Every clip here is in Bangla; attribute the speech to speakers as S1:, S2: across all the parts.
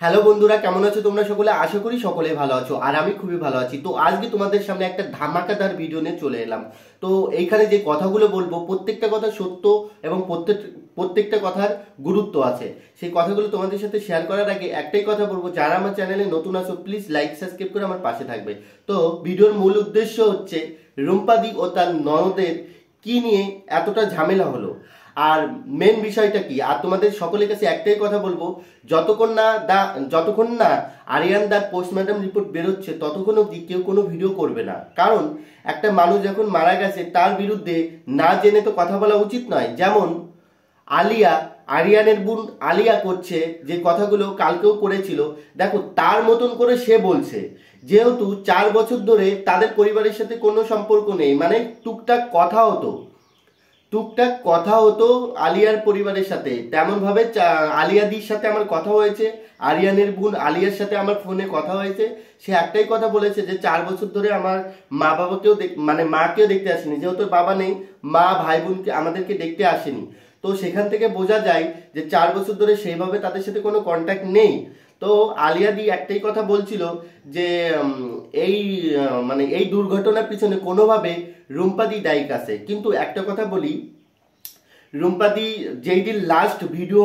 S1: হ্যালো বন্ধুরা, কেমন আছো তোমরা সকলে? আশা করি সকলেই ভালো আছো আর আমি খুবই ভালো আছি। তো আজকে তোমাদের সামনে একটা ধামাকাদার ভিডিও নিয়ে চলে এলাম। তো এইখানে যে কথাগুলো বলবো প্রত্যেকটা কথা সত্য এবং প্রত্যেকটা কথার গুরুত্ব আছে। সেই কথাগুলো তোমাদের সাথে শেয়ার করার আগে একটাই কথা বলবো, যারা আমার চ্যানেলে নতুন আছো প্লিজ লাইক সাবস্ক্রাইব করে আমার পাশে থাকবে। তো ভিডিওর মূল উদ্দেশ্য হচ্ছে রুম্পাদি ও তার ননদের কি নিয়ে এতটা ঝামেলা হলো, আর মেন বিষয়টা কি। আর তোমাদের সকলের কাছে একটাই কথা বলবো, যতক্ষণ না আরিয়ান দার পোস্টমর্টম রিপোর্ট বেরোচ্ছে ততক্ষণ অবধি কেউ কোনো ভিডিও করবে না। কারণ একটা মানুষ যখন মারা গেছে তার বিরুদ্ধে না জেনে তো কথা বলা উচিত নয়। যেমন আরিয়ানের বোন আলিয়া করছে যে কথাগুলো কালকেও করেছিল, দেখো তার মতন করে সে বলছে, যেহেতু 4 বছর ধরে তাদের পরিবারের সাথে কোনো সম্পর্ক নেই, মানে টুকটাক কথা হতো আলিয়ার পরিবারের সাথে। তেমন ভাবে আলিয়াদির সাথে আমার কথা হয়েছে, আরিয়ানের বোন আলিয়ার সাথে আমার ফোনে কথা হয়েছে। সে একটাই কথা বলেছে যে 4 বছর ধরে আমার মা বাবাকেও মানে মাকেও দেখতে আসেনি, যেহেতু বাবা নেই, মা ভাই বোনকে আমাদেরকে দেখতে আসেনি। তো সেখান থেকে বোঝা যায় যে 4 বছর ধরে সেইভাবে তাদের সাথে কোনো কন্ট্যাক্ট নেই। তো আলিয়াদি একটাই কথা বলছিল যে এই মানে এই দুর্ঘটনার পিছনে কোনোভাবে রুম্পাদি দায়ী আছে। কিন্তু একটা কথা বলি, রুম্পাদি যেদিন লাস্ট ভিডিও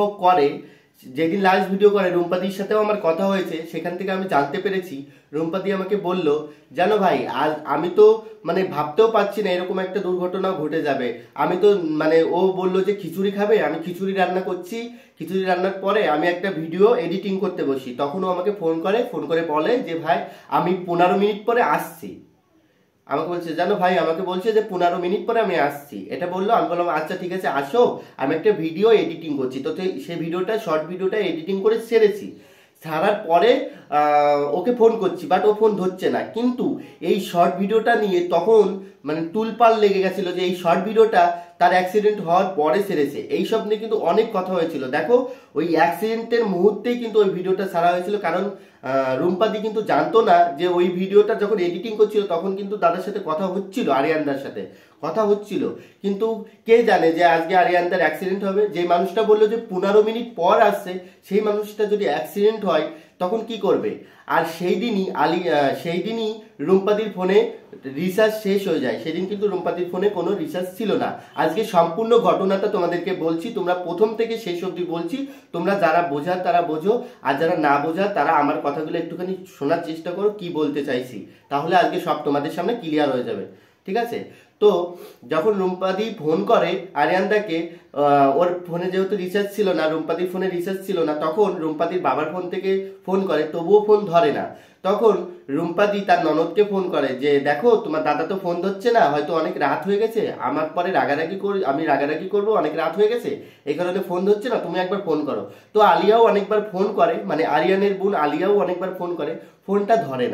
S1: করে রুম্পাদির সাথেও আমার কথা হয়েছে, সেখান থেকে আমি জানতে পেরেছি, রুম্পাদি আমাকে বলল, জানো ভাই, আজ আমি তো মানে ভাবতেও পারছি না এরকম একটা দুর্ঘটনা ঘটে যাবে। আমি তো মানে ও বলল যে খিচুড়ি খাবে, আমি খিচুড়ি রান্না করছি, খিচুড়ি রান্নার পরে আমি একটা ভিডিও এডিটিং করতে বসি, তখন ও আমাকে ফোন করে বলে যে ভাই আমি 15 মিনিট পরে আসছি। আমাকে বলছে, জানো ভাই, আমাকে বলছে যে 15 মিনিট পরে আমি আসছি, এটা বললো। আমি বললাম আচ্ছা ঠিক আছে আসো, আমি একটা ভিডিও এডিটিং করছি। তো সেই শর্ট ভিডিওটা এডিটিং করে ছেড়েছি। ছাড়ার পরে ওকে ফোন করছি, বাট ও ফোন ধরছে না। কিন্তু এই শর্ট ভিডিওটা নিয়ে তখন মানে তুলপাল লেগে গেছিল যে এই শর্ট ভিডিওটা তার অ্যাক্সিডেন্ট হওয়ার পরে ছেড়েছে। এইসব নিয়ে কিন্তু অনেক কথা হয়েছিল। দেখো ওই অ্যাক্সিডেন্টের মুহূর্তেই কিন্তু ওই ভিডিওটা ছাড়া হয়েছিল, কারণ রুম্পাদি কিন্তু জানতো না যে ওই ভিডিওটা যখন এডিটিং করছিল তখন কিন্তু দাদার সাথে কথা হচ্ছিল, আরিয়ানদার সাথে কথা হচ্ছিল। কিন্তু কে জানে যে আজকে আরিয়ানদার অ্যাক্সিডেন্ট হবে। যে মানুষটা বললো যে 15 মিনিট পর আসছে, সেই মানুষটা যদি অ্যাক্সিডেন্ট হয় তখন কি করবে? আর সেই দিনই রুম্পাদির ফোনে রিচার্জ শেষ হয়ে যায়। সেদিন কিন্তু রুম্পাদির ফোনে কোনো রিচার্জ ছিল না। আজকে সম্পূর্ণ ঘটনাটা তোমাদেরকে বলছি, তোমরা প্রথম থেকে শেষ অবধি বলছি, তোমরা যারা বোঝার তারা বোঝো, আর যারা না বোঝার তারা আমার কথাগুলো একটুখানি শোনার চেষ্টা করো কি বলতে চাইছি, তাহলে আজকে সব তোমাদের সামনে ক্লিয়ার হয়ে যাবে। ঠিক আছে? তো যখন রুম্পাদি ফোন করে আরিয়ানদাকে, ওর ফোনে যেহেতু রিচার্জ ছিল না, রুম্পাদির ফোনে রিচার্জ ছিল না, তখন রুম্পাদির বাবার ফোন থেকে ফোন করে, তবুও ফোন ধরে না। তখন রুম্পাদি তার ননদকে ফোন করে যে দেখো তোমার দাদা তো ফোন ধরছে না, হয়তো অনেক রাত হয়ে গেছে, আমার পরে আমি রাগারাগি করবো, অনেক রাত হয়ে গেছে, এই কারণে ফোন ধরছে না, তুমি একবার ফোন করো। তো আলিয়াও অনেকবার ফোন করে, মানে আরিয়ানের বোন আলিয়াও অনেকবার ফোন করে, ফোনটা ধরে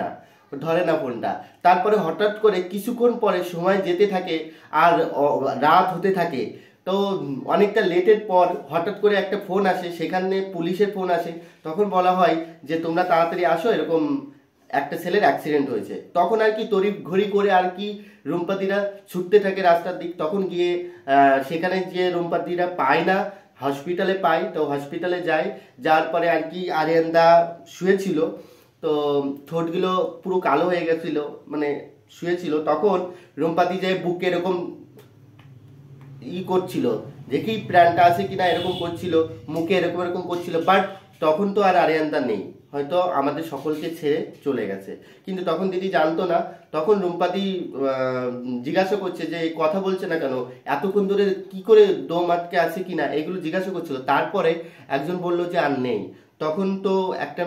S1: না ফোনটা। তারপরে হঠাৎ করে কিছুক্ষণ পরে সময় যেতে থাকে আর রাত হতে থাকে। তো অনেকটা লেটের পর হঠাৎ করে একটা ফোন আসে, সেখানে পুলিশের ফোন আসে। তখন বলা হয় যে তোমরা তাড়াতাড়ি আসো, এরকম একটা ছেলের অ্যাক্সিডেন্ট হয়েছে। তখন আর কি তড়িৎ ঘড়ি করে আর কি রুম্পাদিরা ছুটতে থাকে রাস্তার দিক। তখন গিয়ে সেখানে গিয়ে রুম্পাদিরা পায় না, হসপিটালে পায়। তো হসপিটালে যায়, যাওয়ার পরে আর কি আরিয়ানদা শুয়েছিল, তো ঠোঁটগুলো পুরো কালো হয়ে গেছিল, মানে শুয়েছিল। তখন রুম্পাদি যে বুকে এরকম করছিল, দেখি প্রাণটা আছে কিনা এরকম করছিল, মুখে এরকম এরকম করছিল। বাট তখন তো আর আরিয়ানদা নেই, হয়তো আমাদের সকলকে ছেড়ে চলে গেছে। কিন্তু তখন দিদি জানতো না। তখন রুম্পাদি জিজ্ঞাসা করছে যে কথা বলছে না কেন, এতক্ষণ ধরে কি করে দম আটকে আছে কিনা, এগুলো জিজ্ঞাসা করছিল। তারপরে একজন বলল যে আর নেই। তখন তো একটা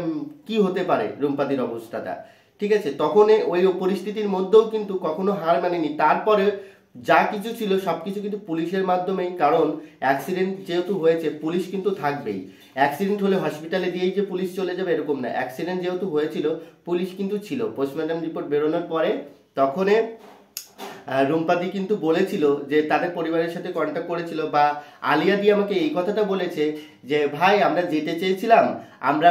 S1: কি হতে পারে রুম্পাদির অবস্থাটা। ঠিক আছে? তখন ওই পরিস্থিতির মধ্যেও কিন্তু কখনো হার মানেনি। তারপরে যা কিছু ছিল সবকিছু কিন্তু পুলিশের মাধ্যমেই, কারণ অ্যাক্সিডেন্ট যেহেতু হয়েছে পুলিশ কিন্তু থাকবেই। অ্যাক্সিডেন্ট হলে হসপিটালে দিয়েই যে পুলিশ চলে যাবে এরকম না, অ্যাক্সিডেন্ট যেহেতু হয়েছিল পুলিশ কিন্তু ছিল। পোস্টমর্টম রিপোর্ট বেরোনোর পরে তখন রুম্পাদি কিন্তু বলেছিল যে তাদের পরিবারের সাথে কন্ট্যাক্ট করেছিল, বা আলিয়া দি আমাকে এই কথাটা বলেছে যে ভাই আমরা যেতে চেয়েছিলাম, আমরা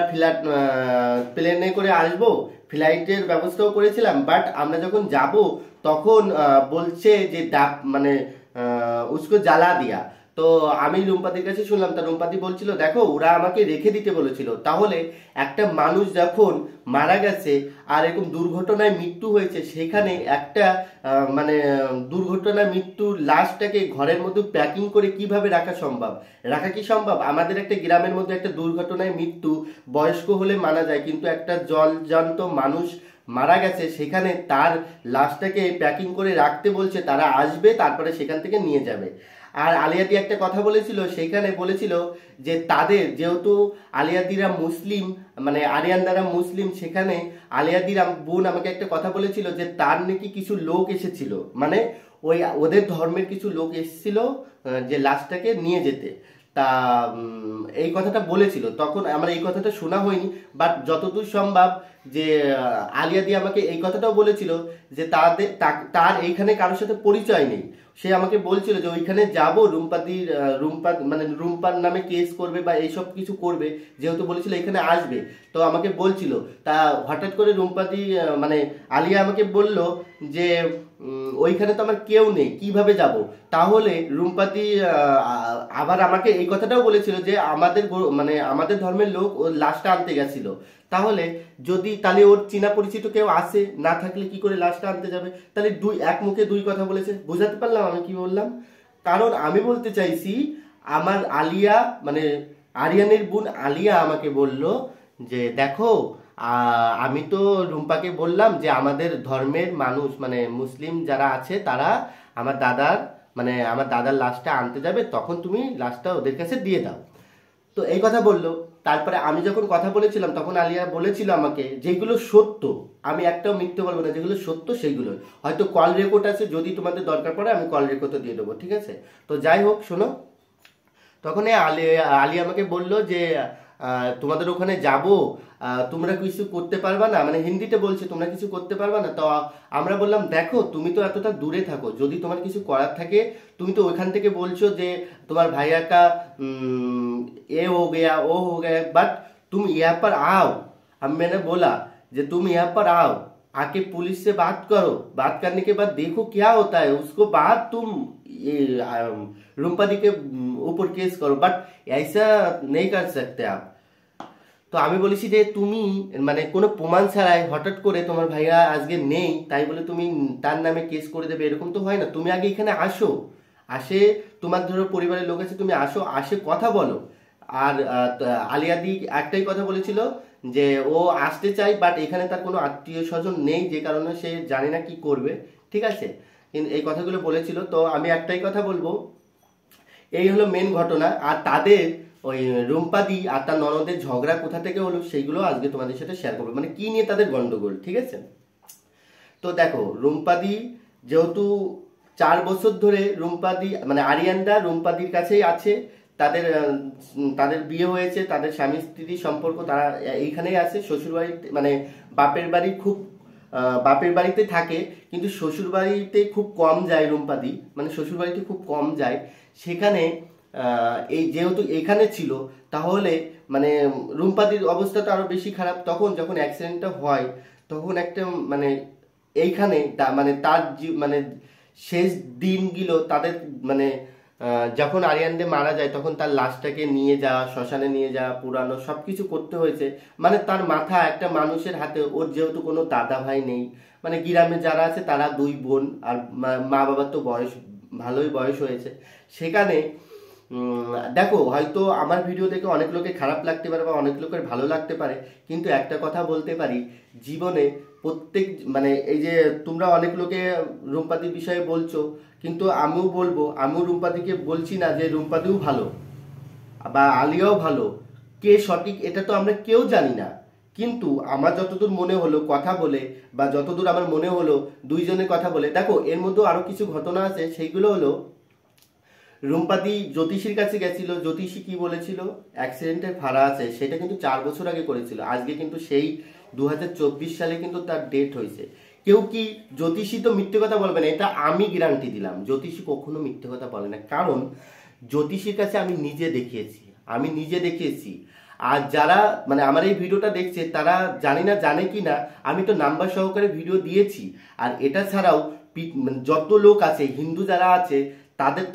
S1: প্লেনে করে আসবো, ফ্লাইটের ব্যবস্থাও করেছিলাম, বাট আমরা যখন যাব তখন বলছে যে মানে উসকো জ্বালা দিয়া। তো আমি রুম্পাদির কাছে শুনলাম, তা রুম্পাদি বলছিল দেখো ওরা আমাকে রেখে দিতে বলেছিল। তাহলে একটা মানুষ যখন মারা গেছে আর এরকম দুর্ঘটনায় মৃত্যু হয়েছে, সেখানে একটা মানে দুর্ঘটনায় মৃত্যুর লাশটাকে ঘরের মধ্যে প্যাকিং করে কিভাবে রাখা সম্ভব? রাখা কি সম্ভব? আমাদের একটা গ্রামের মধ্যে একটা দুর্ঘটনায় মৃত্যু বয়স্ক হলে মারা যায়, কিন্তু একটা জলজান্ত মানুষ মারা গেছে, সেখানে তার লাশটাকে প্যাকিং করে রাখতে বলছে, তারা আসবে তারপরে সেখান থেকে নিয়ে যাবে। আর আলিয়াদি একটা কথা বলেছিল, সেখানে বলেছিল যে তাদের যেহেতু আলিয়াদিরা মুসলিম, মানে আরিয়ান দ্বারা মুসলিম, সেখানে আলিয়াদিরা বোন আমাকে একটা কথা বলেছিল যে তার নাকি কিছু লোক এসেছিল, মানে ওই ওদের ধর্মের কিছু লোক এসেছিল যে লাশটাকে নিয়ে যেতে। তা এই কথাটা বলেছিল, তখন আমার এই কথাটা শোনা হয়নি, বাট যতদূর সম্ভব যে আলিয়াদি আমাকে এই কথাটাও বলেছিল যে তার এইখানে কারোর সাথে পরিচয় নেই। সে আমাকে বলছিল যে ওইখানে যাব, রুম্পার নামে কেস করবে বা এইসব কিছু করবে, যেহেতু বলেছিল এখানে আসবে। তো আমাকে বলছিল, তা হঠাৎ করে রুম্পাদি মানে আলিয়া আমাকে বলল যে ওইখানে তো আমার কেউ নেই, কিভাবে যাব? তাহলে রুম্পাদি আবার আমাকে এই কথাটাও বলেছিল যে মানে আমাদের ধর্মের লোক ওর লাশটা আনতে গেছিল। তাহলে যদি তাহলে ওর চীনা পরিচিত কেউ আসে, না থাকলে কি করে লাশটা আনতে যাবে? তাহলে এক মুখে দুই কথা বলেছে। বুঝাতে পারলাম আমি কি বললাম? কারণ আমি বলতে চাইছি, আমার আলিয়া মানে আরিয়ানের বোন আলিয়া আমাকে বলল যে দেখো আমি তো রুম্পাকে বললাম যে আমাদের ধর্মের মানুষ মানে মুসলিম যারা আছে তারা আমার দাদার লাশটা আনতে যাবে, তখন তুমি লাশটা ওদের কাছে দিয়ে দাও। তো এই কথা বললো। তারপরে আমি যখন কথা বলেছিলাম তখন আলিয়া বলেছিল আমাকে যেগুলো সত্য, আমি একটাও মিথ্যে বলবো না, যেগুলো সত্য সেইগুলো, হয়তো কল রেকর্ড আছে, যদি তোমাদের দরকার পড়ে আমি কল রেকর্ডও দিয়ে দেবো, ঠিক আছে? তো যাই হোক, শোনো, তখন আলী আমাকে বলল যে তোমাদের ওখানে যাব, তোমরা কিছু করতে পারবা না, মানে হিন্দিতে বলছে তোমরা কিছু করতে পারবা না। তো আমরা বললাম দেখো তুমি তো এতটা দূরে থাকো, যদি তোমার কিছু করার থাকে তুমি তো ওইখান থেকে বলছো যে তোমার ভাইয়া কা এ हो गया वो हो गया, बट तुम यहाँ पर आओ। अब मैंने बोला যে तुम यहाँ पर आओ, आके पुलिस से बात करो, बात करने के बाद देखो क्या होता है, उसको बाद तुम ये रूमपादी के ऊपर केस करो, बट ऐसा नहीं कर सकते आप। তো আমি বলেছি যে তুমি মানে কোনো প্রমাণ ছাড়াই হঠাৎ করে তোমার ভাইয়া আজকে নেই তাই বলে তুমি তার নামে কেস করে দেবে, এরকম তো হয় না। তুমি আগে এখানে আসো, আসে তোমার ধরো পরিবারের লোক আছে, তুমি আসো, আসে কথা বলো। আর আলিয়াদি একটাই কথা বলেছিল যে ও আসতে চাই, বাট এখানে তার কোনো আত্মীয় স্বজন নেই, যে কারণে সে জানে না কি করবে, ঠিক আছে? কিন্তু এই কথাগুলো বলেছিল। তো আমি একটাই কথা বলবো, এই হলো মেন ঘটনা। আর তাদের ওই রুম্পাদি আর তার ননদের ঝগড়া কোথা থেকে হলো সেইগুলো আজকে তোমাদের সাথে শেয়ার করবো, মানে কি নিয়ে তাদের গন্ডগোল, ঠিক আছে? তো দেখো, রুম্পাদি যেহেতু 4 বছর ধরে রুম্পাদি মানে আরিয়ানরা রুম্পাদির কাছেই আছে, তাদের তাদের বিয়ে হয়েছে, তাদের স্বামী স্ত্রী সম্পর্ক, তারা এইখানেই আছে। শ্বশুর বাড়িতে মানে বাপের বাড়ি খুব বাপের বাড়িতে থাকে, কিন্তু শ্বশুর বাড়িতে খুব কম যায় রুম্পাদি, মানে শ্বশুর বাড়িতে খুব কম যায়। সেখানে এই যেহেতু এখানে ছিল, তাহলে মানে রুম্পাদির অবস্থাটা আরো বেশি খারাপ। তখন যখন অ্যাক্সিডেন্টটা হয় তখন একটা মানে এইখানে মানে তার মানে শেষ দিনগুলো তাদের মানে যখন আরিয়ানদে মারা যায় তখন তার লাশটাকে নিয়ে যাওয়া, শ্মশানে নিয়ে যাওয়া, পুরানো সবকিছু করতে হয়েছে। মানে তার মাথা একটা মানুষের হাতে, ওর যেহেতু কোনো দাদা ভাই নেই, মানে গ্রামে যারা আছে তারা 2 বোন, আর মা বাবার তো ভালোই বয়স হয়েছে। সেখানে দেখো, হয়তো আমার ভিডিও দেখে অনেক লোকের খারাপ লাগতে পারে বা অনেক লোকের ভালো লাগতে পারে, কিন্তু একটা কথা বলতে পারি, জীবনে প্রত্যেক মানে এই যে তোমরা অনেক লোকে রুম্পাদির বিষয়ে বলছো, কিন্তু আমিও বলবো, আমিও রুম্পাদিকে বলছি না যে রুম্পাদিও ভালো বা আলিয়াও ভালো, কে সঠিক এটা তো আমরা কেউ জানি না। কিন্তু আমার যতদূর মনে হলো কথা বলে, বা যতদূর আমার মনে হলো দুইজনের কথা বলে, দেখো এর মধ্যে আরো কিছু ঘটনা আছে। সেইগুলো হলো, রুম্পাদি জ্যোতিষীর কাছে গেছিল, জ্যোতিষী কি বলেছিল, অ্যাক্সিডেন্টের ভাড়া আছে, সেটা কিন্তু 4 বছর আগে করেছিল। আজকে কিন্তু সেই 2024 সালে কিন্তু তার ডেট হয়েছে। কেউ কি জ্যোতিষী তো মিথ্যে কথা বলবে না, এটা আমি গ্যারান্টি দিলাম, জ্যোতিষী কখনো মিথ্যে কথা বলে না। কারণ জ্যোতিষীর কাছে আমি নিজে দেখিয়েছি। আর যারা মানে আমার এই ভিডিওটা দেখছে তারা জানে কি না, আমি তো নাম্বার সহকারে ভিডিও দিয়েছি। আর এটা ছাড়াও যত লোক আছে, হিন্দু যারা আছে,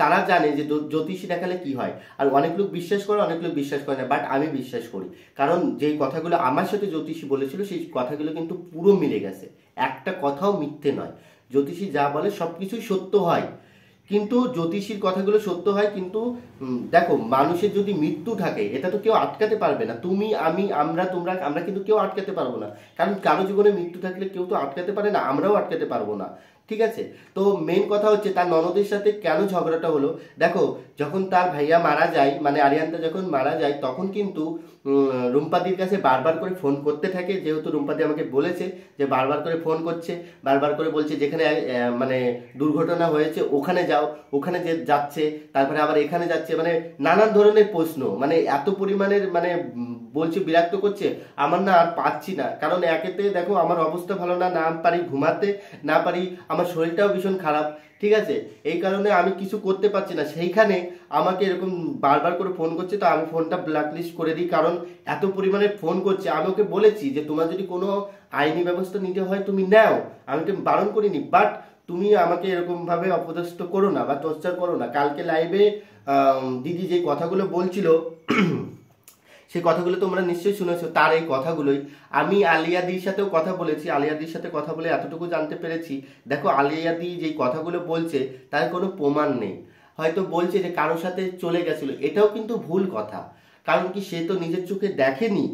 S1: তারা জানে যে জ্যোতিষী দেখালে কি হয়। আর অনেক লোক বিশ্বাস করে, অনেক লোক বিশ্বাস করে না, বাট আমি বিশ্বাস করি। কারণ যেই কথাগুলো আমার সাথে জ্যোতিষী বলেছিল সেই কথাগুলো কিন্তু পুরো মিলে গেছে, একটা কথাও মিথ্যে নয়। জ্যোতিষী যা বলে সব কিছুই সত্য হয়, কিন্তু জ্যোতিষীর কথাগুলো সত্য হয়। কিন্তু দেখো, মানুষের যদি মৃত্যু থাকে এটা তো কেউ আটকাতে পারবে না। তুমি, আমি, আমরা কিন্তু কেউ আটকাতে পারবো না। কারণ কারো জীবনে মৃত্যু থাকলে কেউ তো আটকাতে পারে না, আমরাও আটকাতে পারবো না। ঠিক আছে, তো মেন কথা হচ্ছে তার ননদের সাথে কেন ঝগড়াটা হলো। দেখো, যখন তার ভাইয়া মারা যায়, মানে আরিয়ানটা যখন মারা যায়, তখন কিন্তু রুম্পাদির কাছে বারবার করে ফোন করতে থাকে। যেহেতু রুম্পাদি আমাকে বলেছে যে বারবার করে ফোন করছে, বারবার করে বলছে যেখানে মানে দুর্ঘটনা হয়েছে ওখানে যাও, ওখানে যে যাচ্ছে, তারপরে আবার এখানে যাচ্ছে, মানে নানান ধরনের প্রশ্ন, মানে এত পরিমাণের মানে বলছে, বিরক্ত করছে। আমার না আর পাচ্ছি না, কারণ একেতে দেখো আমার অবস্থা ভালো না, না পারি ঘুমাতে, না পারি, আমার শরীরটাও ভীষণ খারাপ। ঠিক আছে, এই কারণে আমি কিছু করতে পারছি না। সেইখানে আমাকে এরকম বারবার করে ফোন করছে, তো আমি ফোনটা ব্ল্যাকলিস্ট করে দিই। কারণ এত পরিমাণে ফোন করছে, আমি ওকে বলেছি যে তোমার যদি কোনো আইনি ব্যবস্থা নিতে হয় তুমি নাও, আমি তো বারণ করিনি, বাট তুমি আমাকে এরকম ভাবে অপদস্থ করো না বা টর্চার করো না। কালকে লাইভে দিদি যে কথাগুলো বলছিল সেই কথাগুলো তোমরা নিশ্চয়ই শুনেছো। তার এই কথাগুলোই আমি আলিয়াদির সাথেও কথা বলেছি, আলিয়াদির সাথে কথা বলে এতটুকু জানতে পেরেছি, দেখো আলিয়াদি যেই কথাগুলো বলছে তার কোনো প্রমাণ নেই। হয়তো বলছে যে কারোর সাথে চলে গেছিল, এটাও কিন্তু ভুল কথা। কারণ কি, সে তো নিজের চোখে দেখেনি,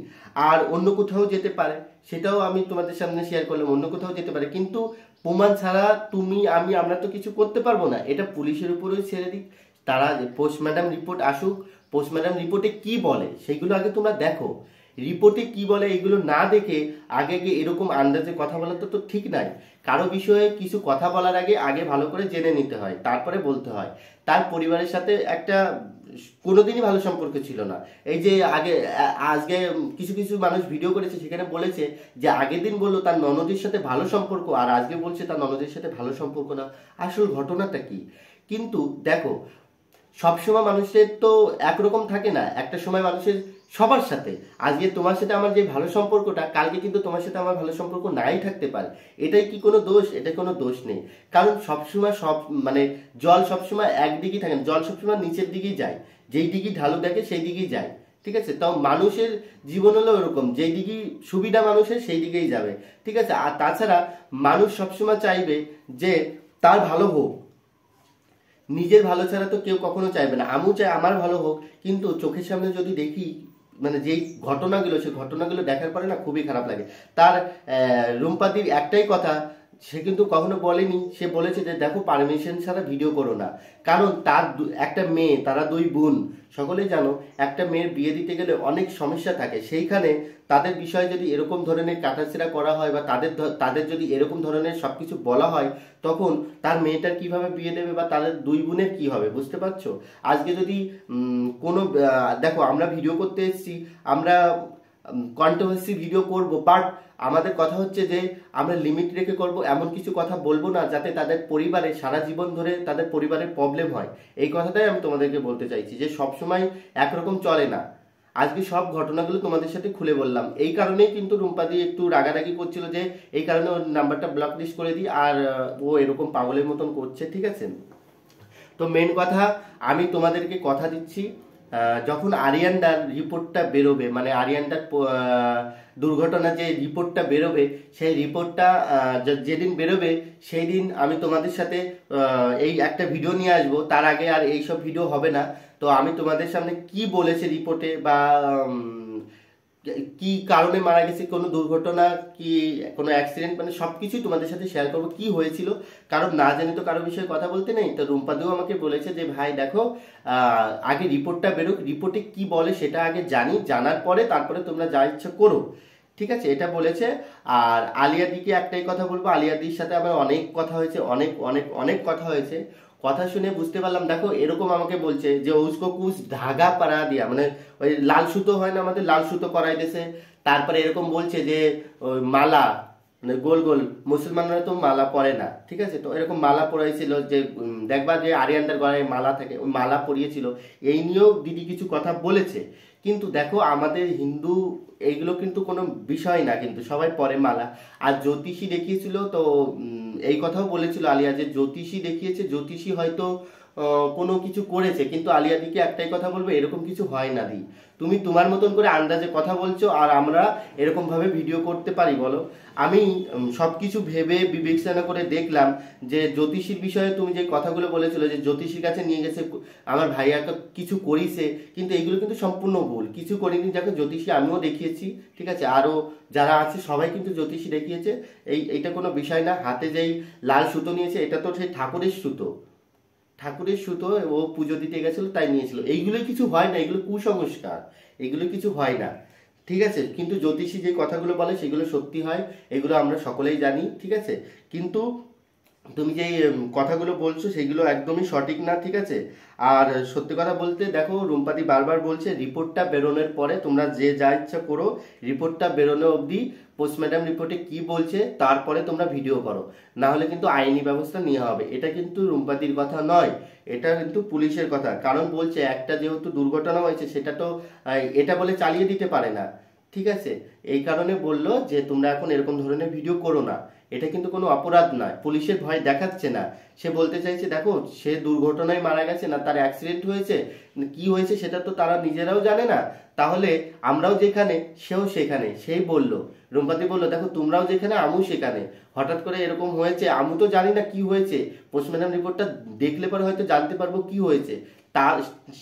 S1: আর অন্য কোথাও যেতে পারে, সেটাও আমি তোমাদের সামনে শেয়ার করলাম, অন্য কোথাও যেতে পারে। কিন্তু প্রমাণ ছাড়া তুমি, আমরা তো কিছু করতে পারবো না, এটা পুলিশের উপরেই ছেড়ে দিক। তারা পোস্টমর্টম রিপোর্ট আসুক, পোস্টমর্টম রিপোর্টে কি বলে সেগুলো আগে তোমরা দেখো। রিপোর্টে কি বলে এগুলো না দেখে আগে এরকম আন্দাজে কথা বলা তো ঠিক নাই। কারো বিষয়ে কিছু কথা বলার আগে আগে ভালো করে জেনে নিতে হয়, তারপরে বলতে হয়। তার পরিবারের সাথে একটা কোনোদিনই ভালো সম্পর্ক ছিল না। এই যে আজকে কিছু কিছু মানুষ ভিডিও করেছে, সেখানে বলেছে যে আগের দিন বললো তার ননদের সাথে ভালো সম্পর্ক, আর আজকে বলছে তার ননদের সাথে ভালো সম্পর্ক না। আসল ঘটনাটা কি? কিন্তু দেখো, সবসময় মানুষের তো একরকম থাকে না, একটা সময় মানুষের সবার সাথে, আজকে তোমার সাথে আমার যে ভালো সম্পর্কটা, কালকে কিন্তু তোমার সাথে আমার ভালো সম্পর্ক নাই থাকতে পারে। এটাই কি কোনো দোষ? এটা কোনো দোষ নেই। কারণ সবসময় মানে জল সবসময় একদিকেই থাকে না, জল সবসময় নিচের দিকেই যায়, যেই দিকেই ঢালু দেখে সেই দিকেই যায়। ঠিক আছে, তাও মানুষের জীবন হলো এরকম, যেই দিকেই সুবিধা মানুষের সেই দিকেই যাবে। ঠিক আছে, আর তাছাড়া মানুষ সবসময় চাইবে যে তার ভালো হোক, নিজের ভালো ছাড়া তো কেউ কখনো চাইবে না। আমিও চাই আমার ভালো হোক, কিন্তু চোখের সামনে যদি দেখি মানে যেই ঘটনাগুলো, সেই ঘটনাগুলো দেখার পরে না খুবই খারাপ লাগে। তার রুম্পাদির একটাই কথা, সে কিন্তু কখনো বলেনি, সে বলেছে যে দেখো পারমিশন ছাড়া ভিডিও করো না। কারণ তার একটা মেয়ে, তারা দুই বোন, সকলেই জানো একটা মেয়ের বিয়ে দিতে গেলে অনেক সমস্যা থাকে। সেইখানে তাদের বিষয়ে যদি এরকম ধরনের কাটাছেড়া করা হয় বা তাদের যদি এরকম ধরনের সবকিছু বলা হয়, তখন তার মেয়েটার কিভাবে বিয়ে দেবে বা তাদের দুই বোনের কি হবে, বুঝতে পারছো? আজকে যদি কোনো দেখো, আমরা ভিডিও করতে এসেছি, আমরা কন্ট্রোভার্সি ভিডিও করব, বাট আমাদের কথা হচ্ছে যে আমরা লিমিট রেখে করব। এমন কিছু কথা বলবো না যাতে তাদের পরিবারে সারা জীবন ধরে তাদের পরিবারের প্রবলেম হয়। এই কথাটাই আমি তোমাদেরকে বলতে চাইছি, যে সবসময় একরকম চলে না। আজকে সব ঘটনাগুলো তোমাদের সাথে খুলে বললাম। এই কারণেই কিন্তু রুম্পাদি একটু রাগারাগি করছিল, যে এই কারণে ওর নাম্বারটা ব্লক লিস্ট করে দিই, আর ও এরকম পাগলের মতন করছে। ঠিক আছে, তো মেন কথা, আমি তোমাদেরকে কথা দিচ্ছি, যখন আরিয়ানদার রিপোর্টটা বেরোবে, মানে আরিয়ানদার দুর্ঘটনা যে রিপোর্টটা বেরোবে, সেই রিপোর্টটা যেদিন বেরোবে সেই দিন আমি তোমাদের সাথে এই একটা ভিডিও নিয়ে আসবো। তার আগে আর এইসব ভিডিও হবে না। তো আমি তোমাদের সামনে কি বলেছে রিপোর্টে, বা কি কারণে মারা গেছে, কোনো দুর্ঘটনা কি কোনো অ্যাক্সিডেন্ট, মানে সবকিছুই তোমাদের সাথে শেয়ার করবো কি হয়েছিল। কারণ না জেনে তো কারো বিষয়ে কথা বলতে নেই। তো রুম্পাদিও আমাকে বলেছে যে ভাই দেখো, আগে রিপোর্টটা বেরোক, রিপোর্টে কি বলে সেটা আগে জানার পরে তারপরে তোমরা যা ইচ্ছা করো। ঠিক আছে, এটা বলেছে। আর আলিয়াদিকে একটাই কথা বলবো, আলিয়াদির সাথে আমার অনেক কথা হয়েছে, অনেক অনেক অনেক কথা হয়েছে। কথা শুনে বুঝতে পারলাম, দেখো এরকম আমাকে বলছে যে উসকো কুছ ধাগা পারা দিয়া, মানে ওই লাল সুতো হয় না আমাদের, লাল সুতো করাই দিয়েছে। তারপরে এরকম বলছে যে ওই মালা, মানে গোল গোল, মুসলমানরা তো মালা পরে না। ঠিক আছে, তো এরকম মালা পরাইছিল, যে দেখবা যে আরিয়ানদের গলায় মালা থাকে, ওই মালা পরিয়েছিল। এই নিয়েও দিদি কিছু কথা বলেছে। কিন্তু দেখো, আমাদের হিন্দু এইগুলো কিন্তু কোনো বিষয় না, কিন্তু সবাই পরে মালা। আর জ্যোতিষী দেখিয়েছিল, তো এই কথাও বলেছিল আলিয়া যে জ্যোতিষী দেখিয়েছে, জ্যোতিষী হয়তো কোনো কিছু করেছে, কিন্তু আলিয়াদিকে একটাই কথা বলবো, এরকম কিছু হয় না দি। তুমি তোমার মতন করে আন্দাজে কথা বলছো, আর আমরা এরকম ভাবে ভিডিও করতে পারি বলো? আমি সবকিছু ভেবে বিবেচনা করে দেখলাম যে জ্যোতিষীর বিষয়ে তুমি যে কথাগুলো বলেছিলে যে জ্যোতিষীর কাছে নিয়ে গেছে আমার ভাইয়া কিছু করিছে, কিন্তু এইগুলো কিন্তু সম্পূর্ণ ভুল। কিছু করিনি, দেখো জ্যোতিষী আমিও দেখিয়েছি, ঠিক আছে, আরো যারা আছে সবাই কিন্তু জ্যোতিষী দেখিয়েছে। এইটা কোনো বিষয় না। হাতে যেই লাল সুতো নিয়েছে, এটা তো সেই ঠাকুরের সুতো, ঠাকুরের সুতো, ও পুজো দিতে গেছিল তাই নিয়েছিল। এইগুলো কিছু হয় না, এগুলো কুসংস্কার, এগুলো কিছু হয় না, ঠিক আছে। কিন্তু জ্যোতিষী যে কথাগুলো বলে সেগুলো সত্যি হয়, এগুলো আমরা সকলেই জানি, ঠিক আছে। কিন্তু তুমি যে কথাগুলো বলছো সেগুলো একদমই সঠিক না, ঠিক আছে। আর সত্যি কথা বলতে দেখো, রুম্পাদি বারবার বলছে রিপোর্টটা বেরোনোর পরে তোমরা যে যা ইচ্ছা করো, রিপোর্টটা বেরোনো অবধি পোস্টমর্টম রিপোর্টে কি বলছে তারপরে তোমরা ভিডিও করো, না হলে কিন্তু আইনি ব্যবস্থা নেওয়া হবে। এটা কিন্তু রুম্পাদির কথা নয়, এটা কিন্তু পুলিশের কথা। কারণ বলছে একটা যেহেতু দুর্ঘটনা হয়েছে, সেটা তো এটা বলে চালিয়ে দিতে পারে না, ঠিক আছে। এই কারণে বললো যে তোমরা এখন এরকম ধরনের ভিডিও করো না। এটা কিন্তু কোনো অপরাধ নয়, পুলিশের ভয় দেখাচ্ছে না। সে বলতে চাইছে দেখো, সে দুর্ঘটনায় মারা গেছে না, তার অ্যাক্সিডেন্ট হয়েছে, কি হয়েছে সেটা তো তারা নিজেরাও জানে না। তাহলে আমরাও যেখানে সেও সেখানে, সেই বললো। রুম্পাদি বললো দেখো তোমরাও যেখানে আমিও সেখানে, হঠাৎ করে এরকম হয়েছে, আমি তো জানি না কি হয়েছে, পোস্টমর্টম রিপোর্টটা দেখলে পরে হয়তো জানতে পারবো কি হয়েছে। তা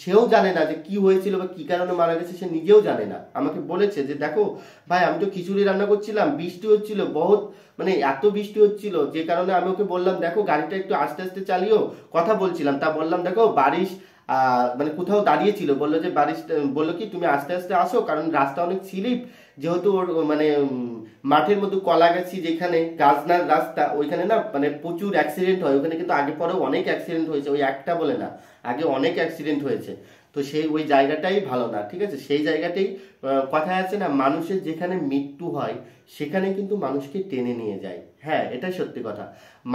S1: সেও জানে না যে কি হয়েছিল বা কি কারণে মারা গেছে, সে নিজেও জানে না। আমাকে বলেছে যে দেখো ভাই, আমি তো খিচুড়ি রান্না করছিলাম, বৃষ্টি হচ্ছিল বহুত, মানে এত বৃষ্টি হচ্ছিল, যে কারণে আমি ওকে বললাম দেখো গাড়িটা একটু আস্তে আস্তে চালিও, কথা বলছিলাম। তা বললাম দেখো বারিশ মানে কোথাও দাঁড়িয়ে ছিল, বললো যে বারিশ, বললো কি তুমি আস্তে আস্তে আসো, কারণ রাস্তা অনেক স্লিপ, যেহেতু ওর মানে মাঠের মধ্যে কলা গাছি যেখানে গাছনার রাস্তা, ওইখানে না মানে প্রচুর অ্যাক্সিডেন্ট হয় ওখানে, কিন্তু আগে পরেও অনেক অ্যাক্সিডেন্ট হয়েছে, ওই একটা বলে না, আগে অনেক অ্যাক্সিডেন্ট হয়েছে। তো সেই ওই জায়গাটাই ভালো না, ঠিক আছে। সেই জায়গাটাই কথায় আছে না, মানুষের যেখানে মৃত্যু হয় সেখানে কিন্তু মানুষকে টেনে নিয়ে যায়। হ্যাঁ, এটাই সত্যি কথা।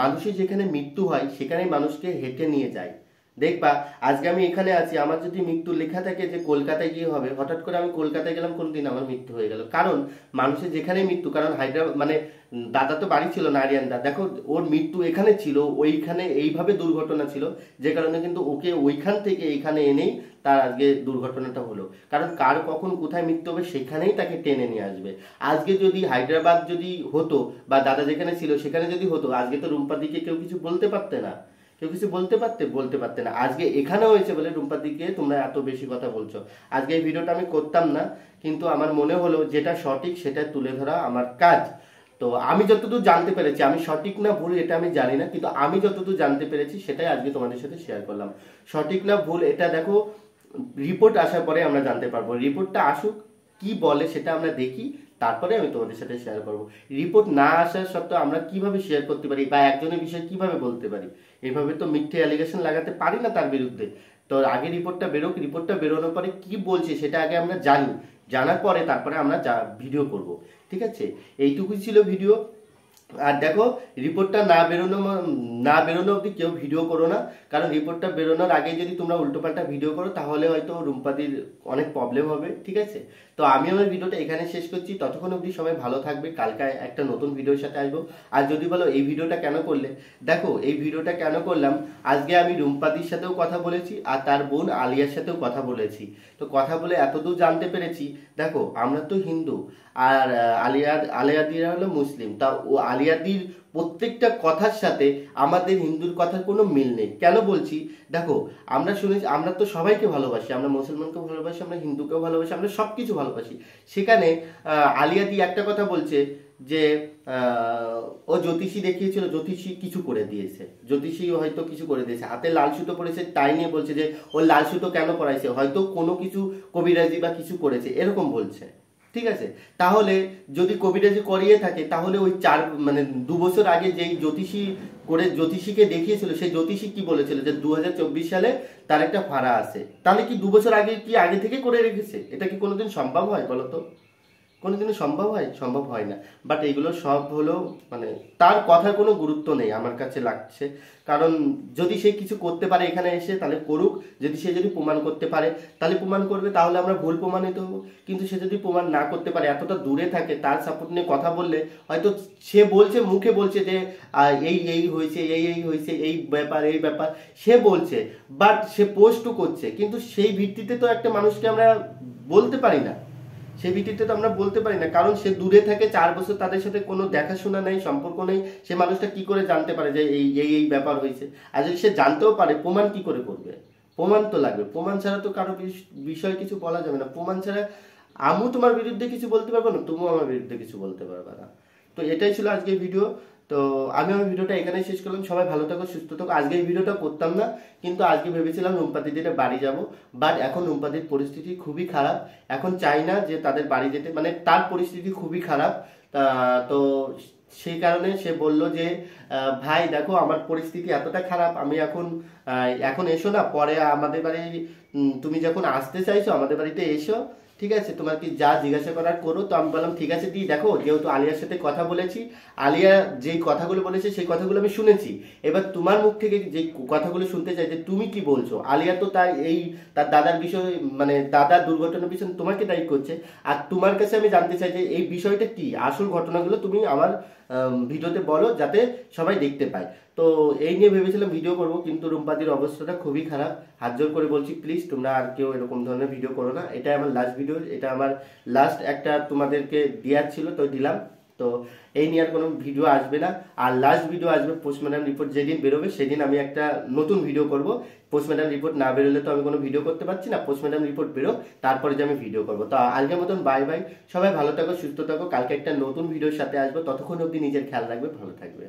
S1: মানুষের যেখানে মৃত্যু হয় সেখানে মানুষকে হেঁটে নিয়ে যায়। দেখবা আজকে আমি এখানে আছি, আমার যদি মৃত্যু লেখা থাকে যে কলকাতায় গিয়ে হবে, হঠাৎ করে আমি কলকাতায় গেলাম, কোনদিন আমার মৃত্যু হয়ে গেল। কারণ মানুষের যেখানে মৃত্যু, কারণ হায়দ্রাবাদ মানে দাদা তো বাড়ি ছিল না, আরিয়ানদা দেখো ওর মৃত্যু এখানে ছিল, ওইখানে এইভাবে দুর্ঘটনা ছিল, যে কারণে কিন্তু ওকে ওইখান থেকে এইখানে এনেই তার আজকে দুর্ঘটনাটা হলো। কারণ কার কখন কোথায় মৃত্যু হবে সেখানেই তাকে টেনে নিয়ে আসবে। আজকে যদি হায়দ্রাবাদ যদি হতো বা দাদা যেখানে ছিল সেখানে যদি হতো, আজকে তো রুম্পাদিকে কেউ কিছু বলতে পারতে না, কেউ কিছু বলতে পারতে না। আজকে এখানে হয়েছে বলে রুম্পাদিকে তোমরা এত বেশি কথা বলছো। আজকে এই ভিডিওটা আমি করতাম না, কিন্তু আমার মনে হলো যেটা সঠিক সেটা তুলে ধরা আমার কাজ। তো আমি যতদূর জানতে পেরেছি, আমি সঠিক না ভুল এটা আমি জানি না, কিন্তু আমি যতদূর জানতে পেরেছি সেটাই আজকে তোমাদের সাথে শেয়ার করলাম। সঠিক না ভুল এটা দেখো রিপোর্ট আসার পরে আমরা জানতে পারবো। রিপোর্টটা আসুক, কি বলে সেটা আমরা দেখি, তারপরে আমি তোমাদের সাথে শেয়ার করব। রিপোর্ট না আসার সত্ত্বেও আমরা কিভাবে শেয়ার করতে পারি বা একজনের বিষয়ে কিভাবে বলতে পারি? এইভাবে তো মিথ্যে অ্যালিগেশন লাগাতে পারি না তার বিরুদ্ধে। তো আগে রিপোর্টটা বেরোক, রিপোর্টটা বেরোনোর পরে কি বলছে সেটা আগে আমরা জানি, জানার পরে তারপরে আমরা ভিডিও করব, ঠিক আছে। এইটুকুই ছিল ভিডিও। আর দেখো রিপোর্টটা না বেরোনো অবধি কেউ ভিডিও করো না, কারণ রিপোর্টটা বেরোনোর আগে যদি তোমরা উল্টোপাল্টা ভিডিও করো তাহলে হয়তো রুম্পাদির অনেক প্রবলেম হবে, ঠিক আছে। তো আমি আমার ভিডিওটা এখানে শেষ করছি, ততক্ষণ অবধি সবাই ভালো থাকবে, কালকে একটা নতুন ভিডিওর সাথে আসবো। আর যদি বলো এই ভিডিওটা কেন করলে, দেখো এই ভিডিওটা কেন করলাম, আজকে আমি রুম্পাদির সাথেও কথা বলেছি আর তার বোন আলিয়ার সাথেও কথা বলেছি। তো কথা বলে এতদূর জানতে পেরেছি, দেখো আমরা তো হিন্দু আর আলিয়াদিরা হলো মুসলিম, তা ও আলিয়াদির প্রত্যেকটা কথার সাথে আমাদের হিন্দুর কথার কোনো মিল নেই। কেন বলছি, দেখো আমরা শুনেছি, আমরা তো সবাইকে ভালোবাসি, আমরা মুসলমানকেও ভালোবাসি, আমরা হিন্দুকেও ভালোবাসি, আমরা সব কিছু ভালোবাসি। সেখানে আলিয়াদি একটা কথা বলছে যে ও জ্যোতিষী দেখিয়েছিল, জ্যোতিষী কিছু করে দিয়েছে, জ্যোতিষী হয়তো কিছু করে দিয়েছে, হাতে লাল সুতো পড়েছে, তাই নিয়ে বলছে যে ও লাল সুতো কেন পড়াইছে, হয়তো কোনো কিছু কবিরাজি বা কিছু করেছে, এরকম বলছে, ঠিক আছে। তাহলে যদি কবিরাজি করিয়ে থাকে, তাহলে ওই 2 বছর আগে যেই জ্যোতিষীকে দেখিয়েছিল, সেই জ্যোতিষী কি বলেছিল যে 2024 সালে তার একটা ফাড়া আছে, তাহলে কি 2 বছর আগে কি আগে থেকে করে রেখেছে? এটা কি কোনোদিন সম্ভব হয় বলতো? কোনোদিনও সম্ভব হয়? সম্ভব হয় না। বাট এইগুলো সব হলো মানে তার কথার কোনো গুরুত্ব নেই আমার কাছে লাগছে। কারণ যদি সে কিছু করতে পারে এখানে এসে তাহলে করুক, যদি প্রমাণ করতে পারে তাহলে প্রমাণ করবে, তাহলে আমরা ভুল প্রমাণিত হবো। কিন্তু সে যদি প্রমাণ না করতে পারে, এতটা দূরে থাকে, তার সাপোর্ট নিয়ে কথা বললে হয়তো সে বলছে, মুখে বলছে যে এই এই হয়েছে, এই হয়েছে, এই ব্যাপার সে বলছে, বাট সে পোস্টও করছে, কিন্তু সেই ভিত্তিতে তো একটা মানুষকে আমরা বলতে পারি না। সেই ভিত্তিতে তো আমরা বলতে পারি না, কারণ সে দূরে থাকে 4 বছর, তাদের সাথে কোনো দেখাশোনা নেই, সম্পর্ক নেই। সে মানুষটা কি করে জানতে পারে যে এই ব্যাপার হয়েছে? আর যদি সে জানতেও পারে, প্রমাণ কি করে করবে? প্রমাণ তো লাগবে। প্রমাণ ছাড়া তো কারো বিষয়ে কিছু বলা যাবে না। প্রমাণ ছাড়া আমিও তোমার বিরুদ্ধে কিছু বলতে পারবো না, তুমিও আমার বিরুদ্ধে কিছু বলতে পারবে না। তো এটাই ছিল আজকের ভিডিও। তো আমি আমার ভিডিওটা এখানেই শেষ করলাম। সবাই ভালো থাকো, সুস্থ থাকো। আজকে এই ভিডিওটা করতাম না, কিন্তু আজকে ভেবেছিলাম রুম্পাদিদির বাড়ি যাব, বাট এখন রুম্পাদির পরিস্থিতি খুবই খারাপ। এখন চাই না যে তাদের বাড়ি যেতে, মানে তার পরিস্থিতি খুবই খারাপ। তো সেই কারণে সে বলল যে ভাই দেখো আমার পরিস্থিতি এতটা খারাপ, আমি এখন এসো না, পরে আমাদের বাড়ি তুমি যখন আসতে চাইছো আমাদের বাড়িতে এসো, ঠিক আছে, তোমার কি যা জিজ্ঞাসা করার করো। তো আমি বললাম ঠিক আছে দি, দেখো যেহেতু আলিয়ার সাথে কথা বলেছি, আলিয়া যেই কথাগুলো বলেছে সেই কথাগুলো আমি শুনেছি, এবার তোমার মুখ থেকে যে কথাগুলো শুনতে চাই যে তুমি কি বলছো। আলিয়া তো তার দাদার বিষয়, মানে দাদার দুর্ঘটনার বিষয় তোমাকে দায়ী করছে, আর তোমার কাছে আমি জানতে চাই যে এই বিষয়টা কি, আসল ঘটনাগুলো তুমি আমার ভিডিওতে বলো যাতে সবাই দেখতে পায়। তো এই নিয়ে ভেবেছিলাম ভিডিও করব, কিন্তু রুম্পাদির অবস্থাটা খুবই খারাপ। হাত জোর করে বলছি প্লিজ তোমরা আর কেউ এরকম ধরনের ভিডিও করো না। এটা আমার লাস্ট ভিডিও, এটা আমার লাস্ট একটা তোমাদেরকে দেওয়ার ছিল, তো দিলাম। তো এই নিয়ে আর কোনো ভিডিও আসবে না। আর লাস্ট ভিডিও আসবে পোস্টমর্টম রিপোর্ট যেদিন বেরোবে সেদিন আমি একটা নতুন ভিডিও করব। পোস্টমর্টম রিপোর্ট না বেরোলে তো আমি কোনো ভিডিও করতে পারছি না। পোস্টমর্টম রিপোর্ট বেরো, তারপরে যে আমি ভিডিও করব। তো আজকের মতন বাই বাই। সবাই ভালো থাকো, সুস্থ থাকো। কালকে একটা নতুন ভিডিওর সাথে আসবো। ততক্ষণ অবধি নিজের খেয়াল রাখবে, ভালো থাকবে।